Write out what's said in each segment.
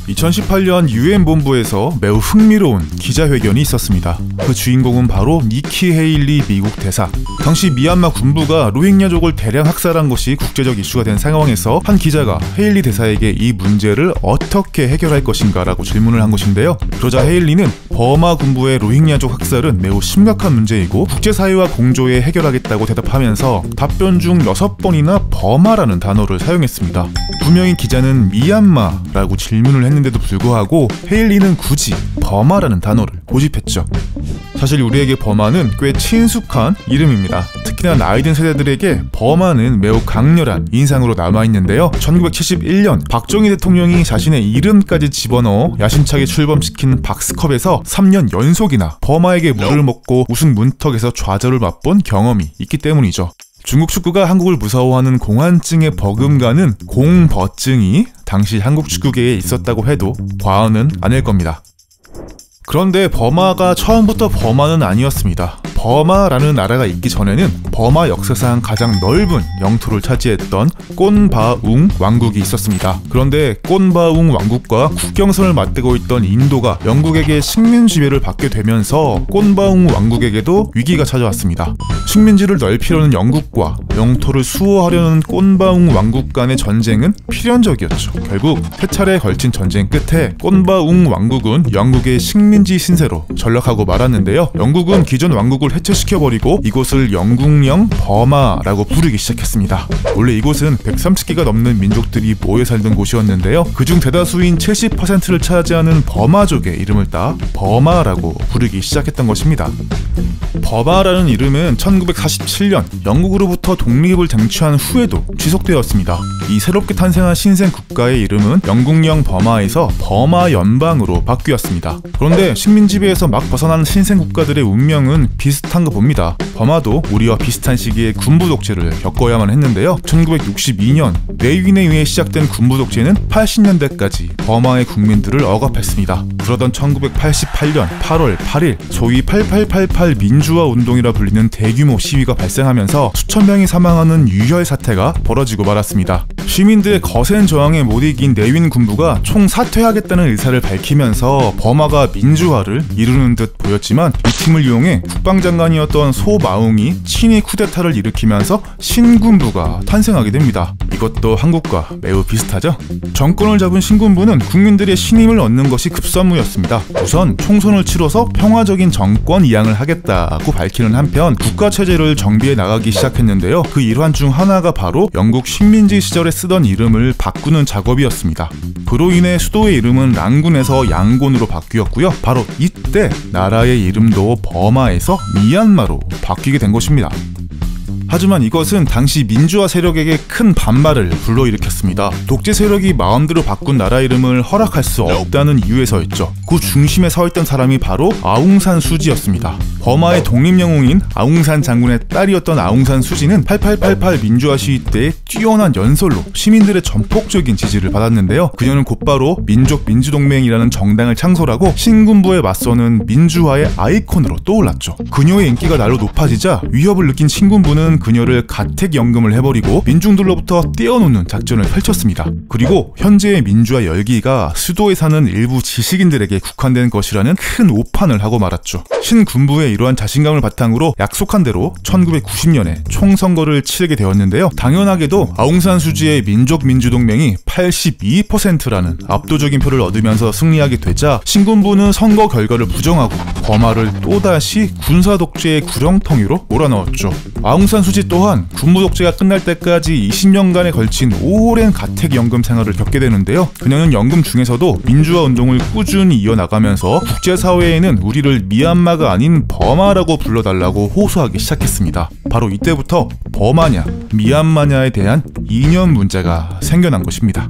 2018년 UN 본부에서 매우 흥미로운 기자회견이 있었습니다. 그 주인공은 바로 니키 헤일리 미국 대사. 당시 미얀마 군부가 로힝야족을 대량 학살한 것이 국제적 이슈가 된 상황에서 한 기자가 헤일리 대사에게 이 문제를 어떻게 해결할 것인가 라고 질문을 한 것인데요. 그러자 헤일리는 버마 군부의 로힝야족 학살은 매우 심각한 문제이고 국제사회와 공조해 해결하겠다고 대답하면서 답변 중 6번이나 버마라는 단어를 사용했습니다. 분명히 기자는 미얀마라고 질문을 했는데도 불구하고 헤일리는 굳이 버마라는 단어를 고집했죠. 사실 우리에게 버마는 꽤 친숙한 이름입니다. 특히나 나이든 세대들에게 버마는 매우 강렬한 인상으로 남아있는데요. 1971년 박정희 대통령이 자신의 이름까지 집어넣어 야심차게 출범시킨 박스컵에서 3년 연속이나 버마에게 물을 먹고 우승 문턱에서 좌절을 맛본 경험이 있기 때문이죠. 중국 축구가 한국을 무서워하는 공안증에 버금가는 공버증이 당시 한국 축구계에 있었다고 해도 과언은 아닐 겁니다. 그런데 버마가 처음부터 버마는 아니었습니다. 버마라는 나라가 있기 전에는 버마 역사상 가장 넓은 영토를 차지했던 꼰바웅 왕국이 있었습니다. 그런데 꼰바웅 왕국과 국경선을 맞대고 있던 인도가 영국에게 식민 지배를 받게 되면서 꼰바웅 왕국에게도 위기가 찾아왔습니다. 식민지를 넓히려는 영국과 영토를 수호하려는 꼰바웅 왕국 간의 전쟁은 필연적이었죠. 결국 3차례에 걸친 전쟁 끝에 꼰바웅 왕국은 영국의 식민지 신세로 전락하고 말았는데요. 영국은 기존 왕국을 해체시켜버리고 이곳을 영국령 버마라고 부르기 시작했습니다. 원래 이곳은 130개가 넘는 민족들이 모여 살던 곳이었는데요. 그중 대다수인 70%를 차지하는 버마족의 이름을 따 버마라고 부르기 시작했던 것입니다. 버마라는 이름은 1947년 영국으로부터 독립을 쟁취한 후에도 지속되었습니다. 이 새롭게 탄생한 신생 국가의 이름은 영국령 버마에서 버마 연방으로 바뀌었습니다. 그런데 식민지배에서 막 벗어난 신생 국가들의 운명은 비슷한가 봅니다. 버마도 우리와 비슷한 시기에 군부 독재를 겪어야만 했는데요. 1962년 내윈에 의해 시작된 군부 독재는 80년대까지 버마의 국민들을 억압했습니다. 그러던 1988년 8월 8일 소위 8888 민주화 운동이라 불리는 대규모 시위가 발생하면서 수천 명이 사망하는 유혈 사태가 벌어지고 말았습니다. 시민들의 거센 저항에 못 이긴 내윈 군부가 총사퇴하겠다는 의사를 밝히면서 버마가 민주화를 이루는 듯 보였지만 이 팀을 이용해 국방장관이었던 소마웅이 친위 쿠데타를 일으키면서 신군부가 탄생하게 됩니다. 이것도 한국과 매우 비슷하죠? 정권을 잡은 신군부는 국민들의 신임을 얻는 것이 급선무였습니다. 우선 총선을 치러서 평화적인 정권 이양을 하겠다고 밝히는 한편 국가체제를 정비해 나가기 시작했는데요. 그 일환 중 하나가 바로 영국 식민지 시절에 쓰던 이름을 바꾸는 작업이었습니다. 그로 인해 수도의 이름은 랑군에서 양곤으로 바뀌었고요. 바로 이때 나라의 이름도 버마에서 미얀마로 바뀌게 된 것입니다. 하지만 이것은 당시 민주화 세력에게 큰 반발을 불러일으켰습니다. 독재 세력이 마음대로 바꾼 나라 이름을 허락할 수 없다는 이유에서였죠. 그 중심에 서있던 사람이 바로 아웅산 수지였습니다. 버마의 독립영웅인 아웅산 장군의 딸이었던 아웅산 수지는 8888 민주화 시위 때 뛰어난 연설로 시민들의 전폭적인 지지를 받았는데요. 그녀는 곧바로 민족민주동맹이라는 정당을 창설하고 신군부에 맞서는 민주화의 아이콘으로 떠올랐죠. 그녀의 인기가 날로 높아지자 위협을 느낀 신군부는 그녀를 가택연금을 해버리고 민중들로부터 떼어놓는 작전을 펼쳤습니다. 그리고 현재의 민주화 열기가 수도에 사는 일부 지식인들에게 국한된 것이라는 큰 오판을 하고 말았죠. 신군부의 이러한 자신감을 바탕으로 약속한 대로 1990년에 총선거를 치르게 되었는데요. 당연하게도 아웅산 수지의 민족민주동맹이 82%라는 압도적인 표를 얻으면서 승리하게 되자 신군부는 선거 결과를 부정하고 버마를 또다시 군사독재의 구렁텅이로 몰아넣었죠. 아웅산 수지 또한 군부 독재가 끝날 때까지 20년간에 걸친 오랜 가택연금 생활을 겪게 되는데요. 그녀는 연금 중에서도 민주화 운동을 꾸준히 이어나가면서 국제사회에는 우리를 미얀마가 아닌 버마라고 불러달라고 호소하기 시작했습니다. 바로 이때부터 버마냐, 미얀마냐에 대한 이념 문제가 생겨난 것입니다.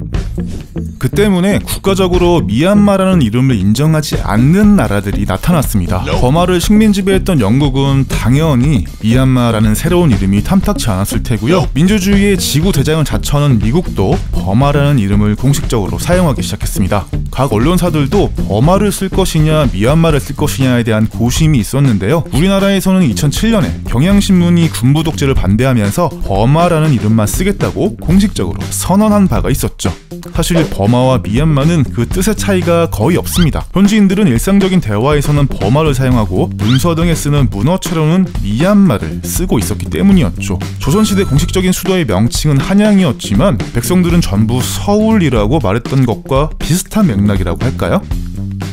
그 때문에 국가적으로 미얀마라는 이름을 인정하지 않는 나라들이 나타났습니다. 버마를 식민지배했던 영국은 당연히 미얀마라는 새로운 이름이 탐탁치 않았을 테고요. 민주주의의 지구 대장을 자처하는 미국도 버마라는 이름을 공식적으로 사용하기 시작했습니다. 각 언론사들도 버마를 쓸 것이냐 미얀마를 쓸 것이냐에 대한 고심이 있었는데요. 우리나라에서는 2007년에 경향신문이 군부 독재를 반대하면서 버마라는 이름만 쓰겠다고 공식적으로 선언한 바가 있었죠. 사실 버마와 미얀마는 그 뜻의 차이가 거의 없습니다. 현지인들은 일상적인 대화에서는 버마를 사용하고 문서 등에 쓰는 문어체로는 미얀마를 쓰고 있었기 때문이었죠. 조선시대 공식적인 수도의 명칭은 한양이었지만 백성들은 전부 서울이라고 말했던 것과 비슷한 맥락이라고 할까요?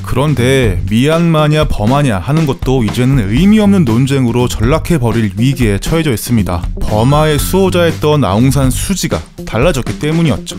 그런데 미얀마냐 버마냐 하는 것도 이제는 의미 없는 논쟁으로 전락해버릴 위기에 처해져 있습니다. 버마의 수호자였던 아웅산 수지가 달라졌기 때문이었죠.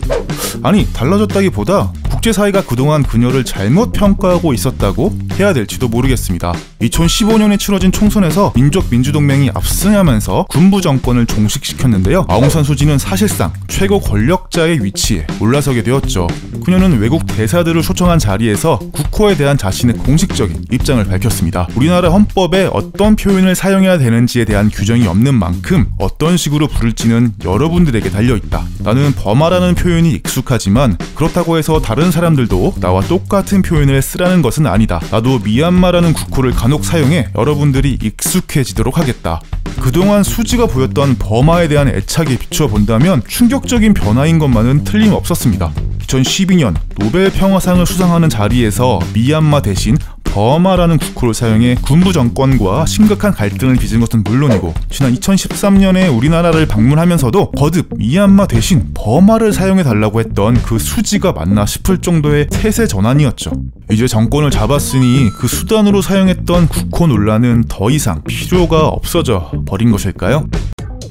아니, 달라졌다기보다 국제사회가 그동안 그녀를 잘못 평가하고 있었다고 해야 될지도 모르겠습니다. 2015년에 치러진 총선에서 민족민주동맹이 압승하면서 군부 정권을 종식시켰는데요. 아웅산 수지는 사실상 최고 권력자의 위치에 올라서게 되었죠. 그녀는 외국 대사들을 초청한 자리에서 국호에 대한 자신의 공식적인 입장을 밝혔습니다. 우리나라 헌법에 어떤 표현을 사용해야 되는지에 대한 규정이 없는 만큼 어떤 식으로 부를지는 여러분들에게 달려있다. 나는 버마라는 표현이 익숙하지만 그렇다고 해서 다른 사람들도 나와 똑같은 표현을 쓰라는 것은 아니다. 나도 미얀마라는 국호를 간혹 사용해 여러분들이 익숙해지도록 하겠다. 그동안 수지가 보였던 버마에 대한 애착에 비추어 본다면 충격적인 변화인 것만은 틀림없었습니다. 2012년 노벨 평화상을 수상하는 자리에서 미얀마 대신 버마라는 국호를 사용해 군부 정권과 심각한 갈등을 빚은 것은 물론이고, 지난 2013년에 우리나라를 방문하면서도 거듭 미얀마 대신 버마를 사용해달라고 했던 그 수지가 맞나 싶을 정도의 태세 전환이었죠. 이제 정권을 잡았으니 그 수단으로 사용했던 국호 논란은 더 이상 필요가 없어져 버린 것일까요?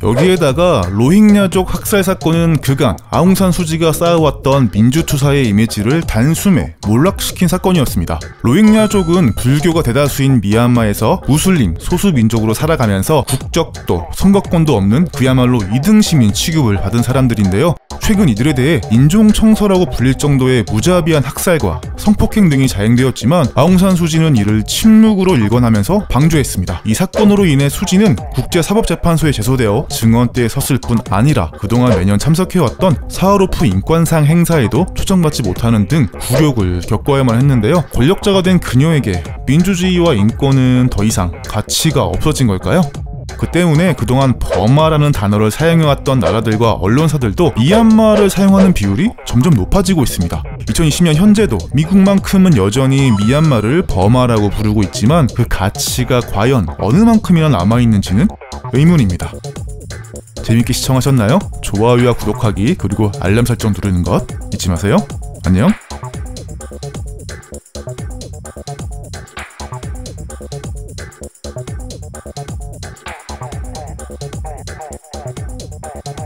여기에다가 로힝야족 학살 사건은 그간 아웅산 수지가 쌓아왔던 민주투사의 이미지를 단숨에 몰락시킨 사건이었습니다. 로힝야족은 불교가 대다수인 미얀마에서 무슬림 소수민족으로 살아가면서 국적도 선거권도 없는 그야말로 2등 시민 취급을 받은 사람들인데요. 최근 이들에 대해 인종청소라고 불릴 정도의 무자비한 학살과 성폭행 등이 자행되었지만 아웅산 수지는 이를 침묵으로 일관하면서 방조했습니다. 이 사건으로 인해 수지는 국제사법재판소에 제소되어 증언대에 섰을 뿐 아니라 그동안 매년 참석해왔던 사하로프 인권상 행사에도 초청받지 못하는 등 굴욕을 겪어야만 했는데요. 권력자가 된 그녀에게 민주주의와 인권은 더 이상 가치가 없어진 걸까요? 그 때문에 그동안 버마라는 단어를 사용해왔던 나라들과 언론사들도 미얀마를 사용하는 비율이 점점 높아지고 있습니다. 2020년 현재도 미국만큼은 여전히 미얀마를 버마라고 부르고 있지만 그 가치가 과연 어느 만큼이나 남아있는지는 의문입니다. 재밌게 시청하셨나요? 좋아요와 구독하기 그리고 알람 설정 누르는 것 잊지 마세요. 안녕.